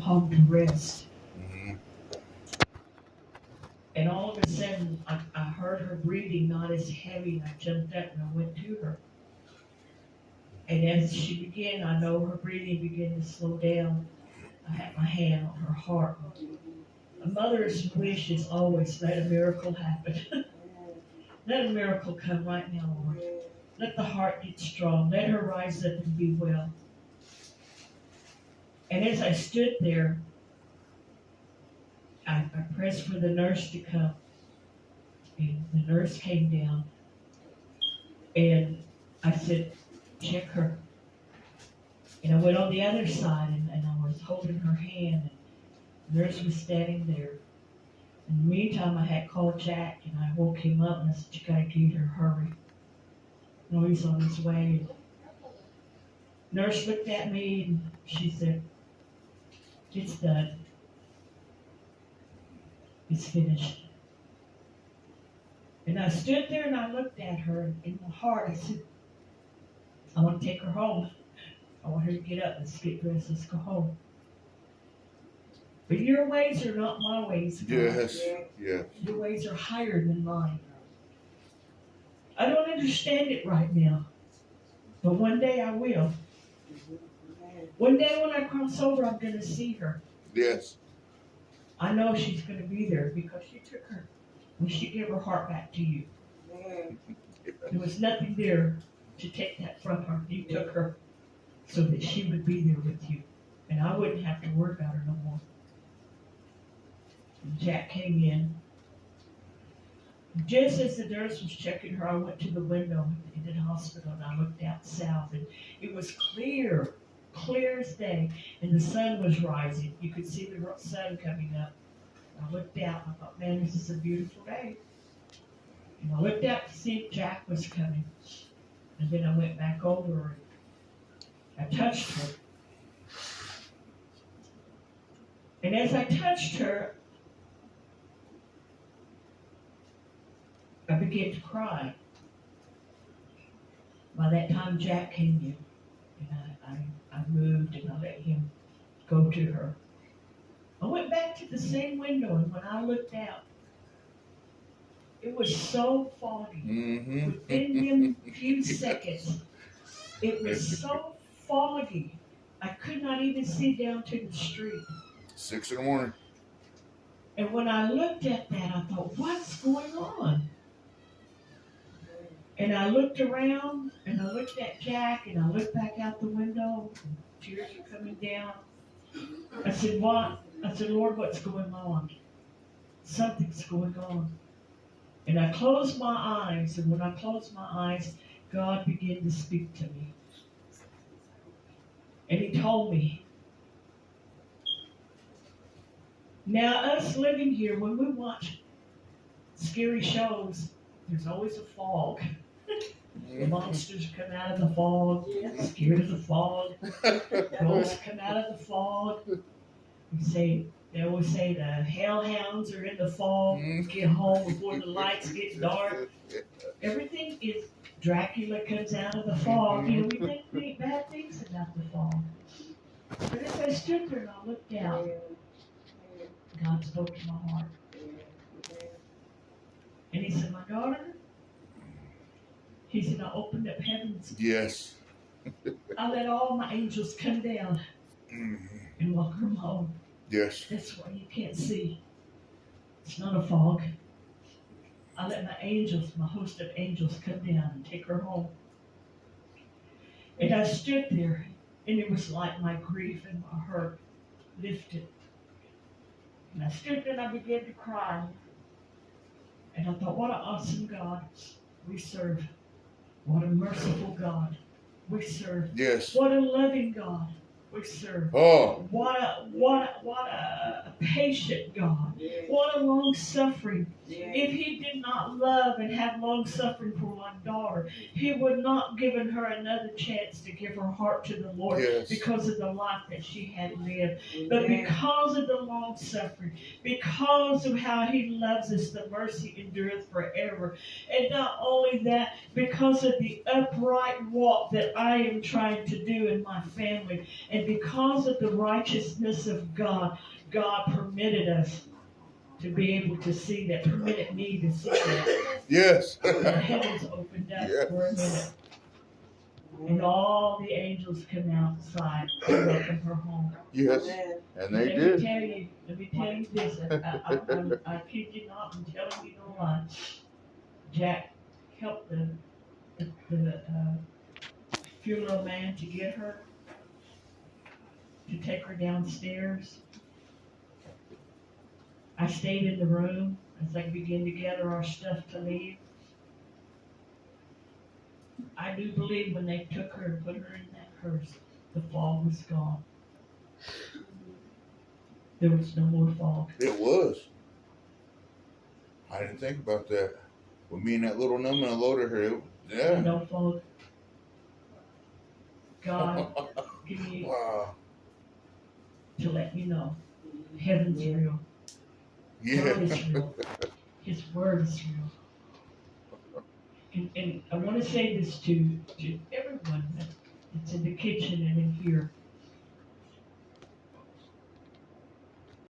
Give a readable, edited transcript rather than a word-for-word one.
home to rest. And all of a sudden, I heard her breathing not as heavy, and I jumped up and I went to her. And as she began, I know her breathing began to slow down. I had my hand on her heart. A mother's wish is always, let a miracle happen. Let a miracle come right now, Lord. Let the heart get strong. Let her rise up and be well. And as I stood there, I pressed for the nurse to come. And the nurse came down. And I said, check her. And I went on the other side, and I was holding her hand. And the nurse was standing there. In the meantime, I had called Jack, and I woke him up, and I said, you got to get her, hurry. No, he's on his way. Nurse looked at me, and she said, it's done. It's finished. And I stood there, and I looked at her. In my heart, I said, I want to take her home. I want her to get up. Let's get dressed. Let's go home. But your ways are not my ways, God. Yes, yes. Your ways are higher than mine. I don't understand it right now. But one day I will. One day when I cross over, I'm going to see her. Yes. I know she's going to be there because she took her. When she gave her heart back to you. There was nothing there to take that from her. You took her so that she would be there with you. And I wouldn't have to worry about her no more. And Jack came in. Just as the nurse was checking her, I went to the window in the hospital and I looked out south. And it was clear as day. And the sun was rising. You could see the sun coming up. I looked out and I thought, man, this is a beautiful day. And I looked out to see if Jack was coming. And then I went back over and I touched her. And as I touched her, I began to cry. By that time, Jack came in. And I moved and I let him go to her. I went back to the same window, and when I looked out, it was so foggy. Within them few seconds, it was so foggy, I could not even see down to the street. 6 in the morning. And when I looked at that, I thought, what's going on? And I looked around, and I looked at Jack, and I looked back out the window, and tears were coming down. I said, what? I said, Lord, what's going on? Something's going on. And I closed my eyes, and when I closed my eyes, God began to speak to me. And He told me, now us living here, when we watch scary shows, there's always a fog. The monsters come out of the fog, scared of the fog. Ghosts come out of the fog. They always say the hellhounds are in the fog. Get home before the lights get dark. Everything is Dracula comes out of the fog. You know, we think bad things about the fog. But as I stood there and I looked out, God spoke to my heart. And He said, my daughter, He said, I opened up heavens. Yes. I let all my angels come down and welcome them home. Yes. That's why you can't see. It's not a fog. I let my angels, my host of angels, come down and take her home. And I stood there, and it was like my grief and my hurt lifted. And I stood there and I began to cry. And I thought, what an awesome God we serve. What a merciful God we serve. Yes. What a loving God we serve. Oh. What a patient God What a long suffering. If he did not love and have long suffering for my daughter, he would not given her another chance to give her heart to the Lord Yes. because of the life that she had lived. But because of the long suffering, because of how he loves us, the mercy endureth forever. And not only that, because of the upright walk that I am trying to do in my family, and because of the righteousness of God, God permitted us to be able to see that, permitted me to see that. Yes. The heavens opened up for a minute. And all the angels come outside to welcome her home. Yes. And they let did. Let me tell you this. I kid you not, I'm telling you no lie. Jack helped the funeral man to get her, to take her downstairs. I stayed in the room as they began to gather our stuff to leave. I do believe when they took her and put her in that hearse, the fog was gone. There was no more fog. It was. I didn't think about that. With me and that little number loaded her, yeah. No fog. God, give me Wow. to let me know. Heaven's real. God Yeah. is real. His word is real. And I want to say this to everyone that's in the kitchen and in here.